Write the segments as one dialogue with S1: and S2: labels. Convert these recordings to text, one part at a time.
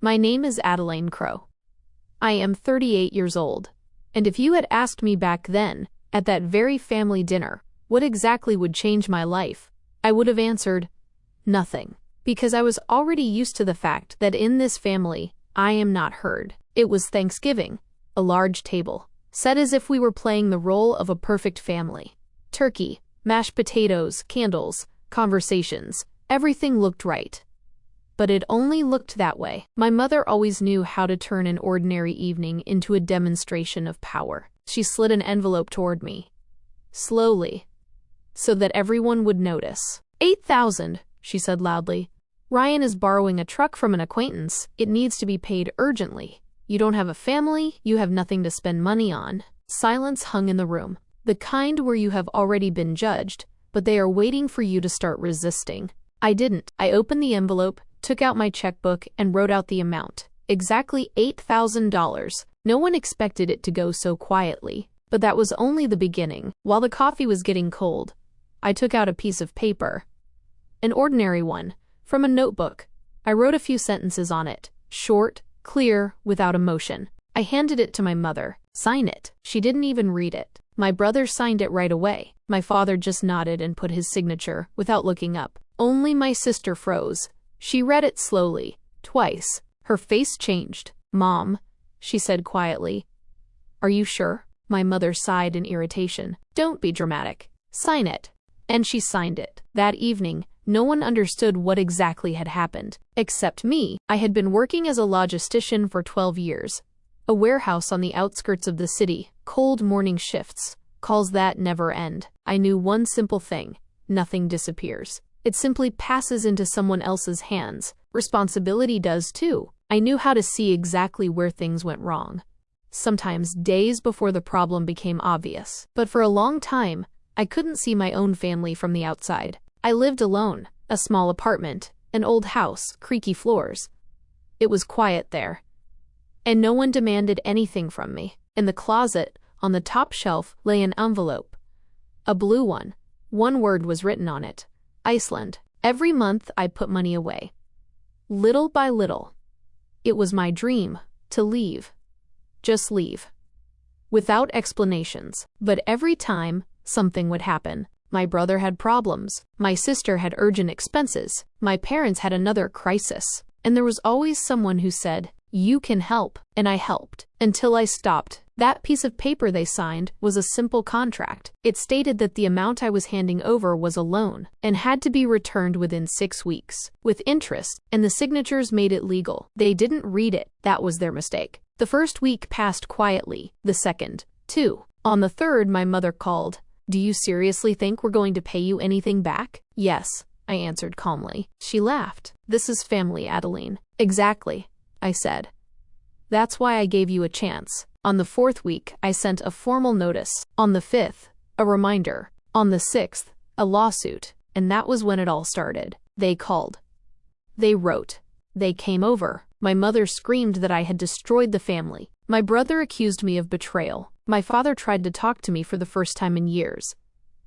S1: My name is Adeline Crow. I am 38 years old. And if you had asked me back then, at that very family dinner, what exactly would change my life, I would have answered, nothing. Because I was already used to the fact that in this family, I am not heard. It was Thanksgiving, a large table, set as if we were playing the role of a perfect family. Turkey, mashed potatoes, candles, conversations, everything looked right. But it only looked that way. My mother always knew how to turn an ordinary evening into a demonstration of power. She slid an envelope toward me, slowly, so that everyone would notice. 8,000, she said loudly. Ryan is borrowing a truck from an acquaintance. It needs to be paid urgently. You don't have a family, you have nothing to spend money on. Silence hung in the room, the kind where you have already been judged, but they are waiting for you to start resisting. I didn't. I opened the envelope, took out my checkbook, and wrote out the amount. Exactly $8,000. No one expected it to go so quietly, but that was only the beginning. While the coffee was getting cold, I took out a piece of paper. An ordinary one, from a notebook. I wrote a few sentences on it, short, clear, without emotion. I handed it to my mother. Sign it. She didn't even read it. My brother signed it right away. My father just nodded and put his signature, without looking up. Only my sister froze. She read it slowly, twice. Her face changed. Mom, she said quietly. Are you sure? My mother sighed in irritation. Don't be dramatic. Sign it. And she signed it. That evening, no one understood what exactly had happened, except me. I had been working as a logistician for 12 years. A warehouse on the outskirts of the city, cold morning shifts, calls that never end. I knew one simple thing. Nothing disappears. It simply passes into someone else's hands. Responsibility does too. I knew how to see exactly where things went wrong. Sometimes days before the problem became obvious. But for a long time, I couldn't see my own family from the outside. I lived alone, a small apartment, an old house, creaky floors. It was quiet there. And no one demanded anything from me. In the closet, on the top shelf, lay an envelope. A blue one. One word was written on it. Iceland. Every month I put money away. Little by little. It was my dream to leave. Just leave. Without explanations. But every time, something would happen. My brother had problems. My sister had urgent expenses. My parents had another crisis. And there was always someone who said, you can help. And I helped. Until I stopped. That piece of paper they signed was a simple contract. It stated that the amount I was handing over was a loan and had to be returned within 6 weeks, with interest, and the signatures made it legal. They didn't read it. That was their mistake. The first week passed quietly, the second, too. On the third, my mother called. Do you seriously think we're going to pay you anything back? Yes, I answered calmly. She laughed. This is family, Adeline. Exactly, I said. That's why I gave you a chance. On the fourth week, I sent a formal notice. On the fifth, a reminder. On the sixth, a lawsuit. And that was when it all started. They called. They wrote. They came over. My mother screamed that I had destroyed the family. My brother accused me of betrayal. My father tried to talk to me for the first time in years.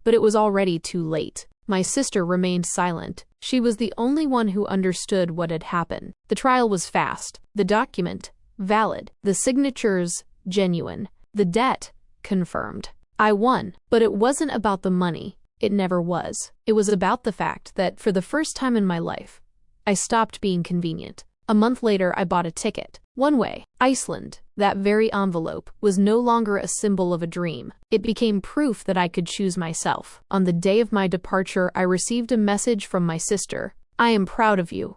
S1: But it was already too late. My sister remained silent. She was the only one who understood what had happened. The trial was fast. The document, valid. The signatures, genuine. The debt, confirmed. I won. But it wasn't about the money. It never was. It was about the fact that, for the first time in my life, I stopped being convenient. A month later, I bought a ticket. One way. Iceland. That very envelope was no longer a symbol of a dream. It became proof that I could choose myself. On the day of my departure, I received a message from my sister. I am proud of you.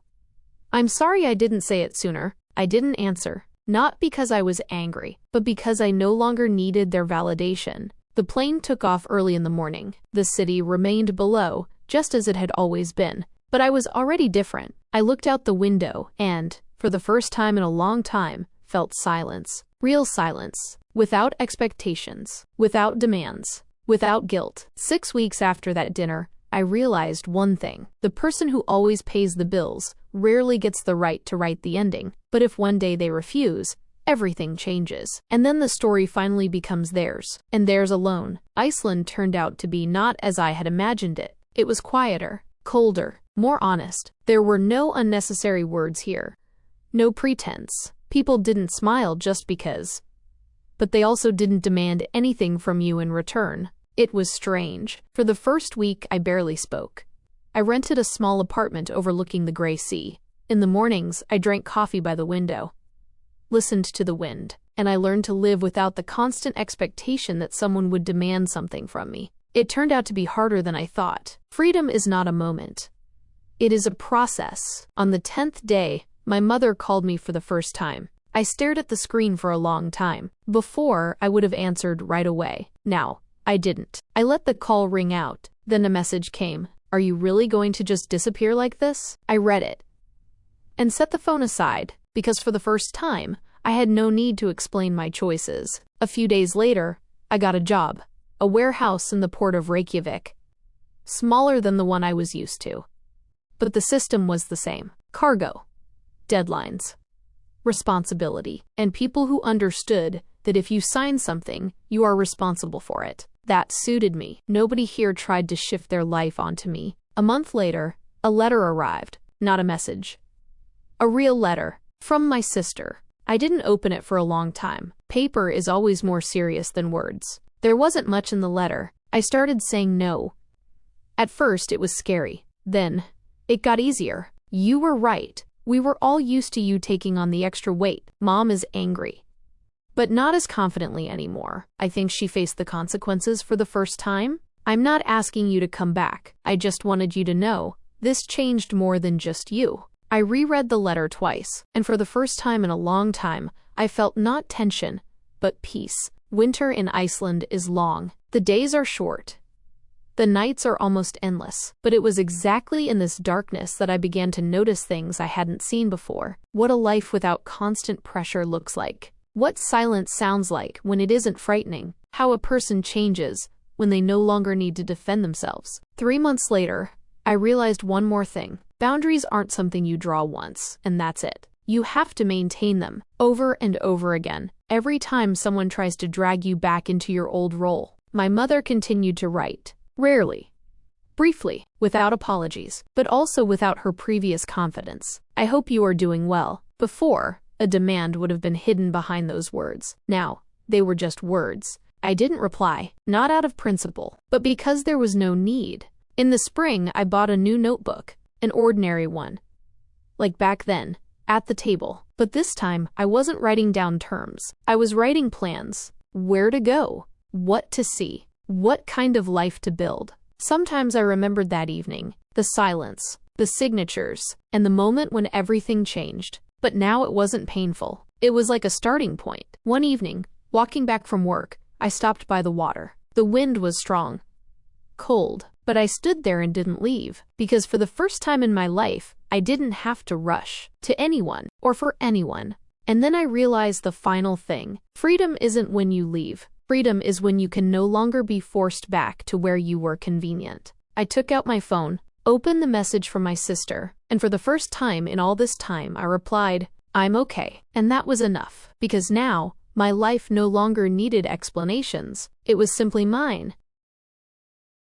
S1: I'm sorry I didn't say it sooner. I didn't answer. Not because I was angry, but because I no longer needed their validation. The plane took off early in the morning. The city remained below, just as it had always been. But I was already different. I looked out the window and, for the first time in a long time, felt silence. Real silence. Without expectations. Without demands. Without guilt. 6 weeks after that dinner, I realized one thing. The person who always pays the bills rarely gets the right to write the ending. But if one day they refuse, everything changes. And then the story finally becomes theirs. And theirs alone. Iceland turned out to be not as I had imagined it. It was quieter, colder, more honest. There were no unnecessary words here. No pretense. People didn't smile just because. But they also didn't demand anything from you in return. It was strange. For the first week, I barely spoke. I rented a small apartment overlooking the gray sea. In the mornings, I drank coffee by the window, listened to the wind, and I learned to live without the constant expectation that someone would demand something from me. It turned out to be harder than I thought. Freedom is not a moment. It is a process. On the 10th day, my mother called me for the first time. I stared at the screen for a long time. Before, I would have answered right away. Now, I didn't. I let the call ring out. Then a message came. Are you really going to just disappear like this? I read it and set the phone aside, because for the first time, I had no need to explain my choices. A few days later, I got a job, a warehouse in the port of Reykjavik, smaller than the one I was used to. But the system was the same. Cargo, deadlines, responsibility, and people who understood that if you sign something, you are responsible for it. That suited me. Nobody here tried to shift their life onto me. A month later, a letter arrived, not a message. A real letter, from my sister. I didn't open it for a long time. Paper is always more serious than words. There wasn't much in the letter. I started saying no. At first, it was scary. Then, it got easier. You were right. We were all used to you taking on the extra weight. Mom is angry, but not as confidently anymore. I think she faced the consequences for the first time. I'm not asking you to come back. I just wanted you to know, this changed more than just you. I reread the letter twice, and for the first time in a long time, I felt not tension, but peace. Winter in Iceland is long. The days are short. The nights are almost endless. But it was exactly in this darkness that I began to notice things I hadn't seen before. What a life without constant pressure looks like. What silence sounds like when it isn't frightening. How a person changes when they no longer need to defend themselves. 3 months later, I realized one more thing. Boundaries aren't something you draw once, and that's it. You have to maintain them, over and over again, every time someone tries to drag you back into your old role. My mother continued to write, rarely, briefly, without apologies, but also without her previous confidence. I hope you are doing well. Before, a demand would have been hidden behind those words. Now, they were just words. I didn't reply, not out of principle, but because there was no need. In the spring, I bought a new notebook. An ordinary one, like back then, at the table. But this time, I wasn't writing down terms. I was writing plans. Where to go, what to see, what kind of life to build. Sometimes I remembered that evening, the silence, the signatures, and the moment when everything changed. But now it wasn't painful. It was like a starting point. One evening, walking back from work, I stopped by the water. The wind was strong, cold. But I stood there and didn't leave, because for the first time in my life, I didn't have to rush to anyone or for anyone. And then I realized the final thing. Freedom isn't when you leave. Freedom is when you can no longer be forced back to where you were convenient. I took out my phone, opened the message from my sister, and for the first time in all this time, I replied, I'm okay. And that was enough, because now, my life no longer needed explanations. It was simply mine.